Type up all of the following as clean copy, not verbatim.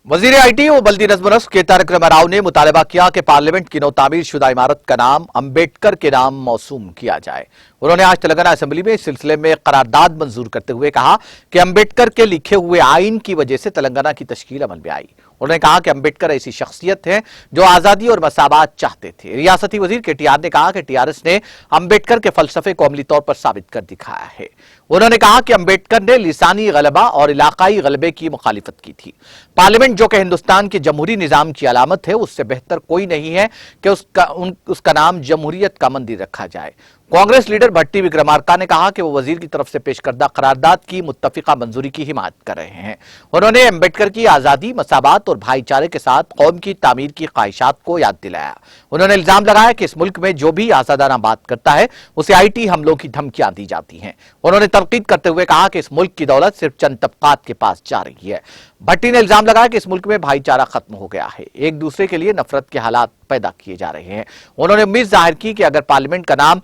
वजीर आईटी और बल्दी नज़्म व नस्क के तारक राव ने मुतालबा किया कि पार्लियामेंट की नौ तामीर शुदा इमारत का नाम अम्बेडकर के नाम मौसूम किया जाए। उन्होंने आज तेलंगाना असेंबली में इस सिलसिले में करारदाद मंजूर करते हुए कहा कि अम्बेडकर के लिखे हुए आइन की वजह से तेलंगाना की तश्कील अमल में आई। उन्होंने कहा कि अम्बेडकर ऐसी शख्सियत है जो आजादी और मसावात चाहते थे। रियासती वजीर केटीआर ने कहा कि टीआरएस ने अम्बेडकर के फलसफे को अमली तौर पर साबित कर दिखाया है। उन्होंने कहा कि अम्बेडकर ने लिसानी गलबा और इलाकाई गलबे की मुखालिफत की थी। पार्लियामेंट जो कि हिंदुस्तान के जमहूरी निजाम की अलामत है, उससे बेहतर कोई नहीं है कि उसका नाम जमहूरियत का मंदिर रखा जाए। कांग्रेस लीडर भट्टी विक्रमार्का ने कहा कि वो वजीर की तरफ से पेश करदा करारदाद की मुत्तफिका मंजूरी की हिमायत कर रहे हैं। उन्होंने अम्बेडकर की आजादी, मसावात और भाईचारे के साथ कौम की तामीर की ख्वाहिशात को याद दिलाया। उन्होंने इल्जाम लगाया कि इस मुल्क में जो भी आजादाना बात करता है उसे आईटी हमलों की धमकियां दी जाती हैं। उन्होंने तनकीद करते हुए कहा कि इस मुल्क की दौलत सिर्फ चंद तबकात के पास जा रही है। भट्टी ने इल्जाम लगाया कि इस मुल्क में भाईचारा खत्म हो गया है, एक दूसरे के लिए नफरत के हालात पैदा किए जा रहे हैं। उन्होंने उम्मीद जाहिर की कि अगर पार्लियामेंट का नाम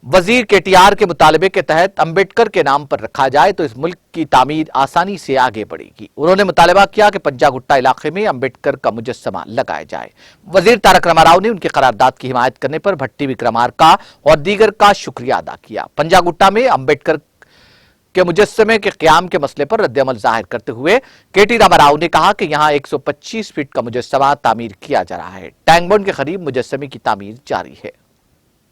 वजीर केटीआर के मुतालबे के तहत अम्बेडकर के नाम पर रखा जाए तो इस मुल्क की तामीर आसानी से आगे बढ़ेगी। उन्होंने मुतालबा किया कि पंजागुट्टा इलाके में अम्बेडकर का मुजस्समा लगाया जाए। वजीर तारक राव ने उनकी करारदाद की हिमायत करने पर भट्टी विक्रमार्का और दीगर का शुक्रिया अदा किया। पंजागुट्टा में अम्बेडकर के मुजस्समे के क़याम के मसले पर रद्द-ए-अमल जाहिर करते हुए केटी रामाराव ने कहा कि यहां 125 फीट का मुजस्समा तामीर किया जा रहा है। टैंक बंड के करीब मुजस्समे की तामीर जारी है।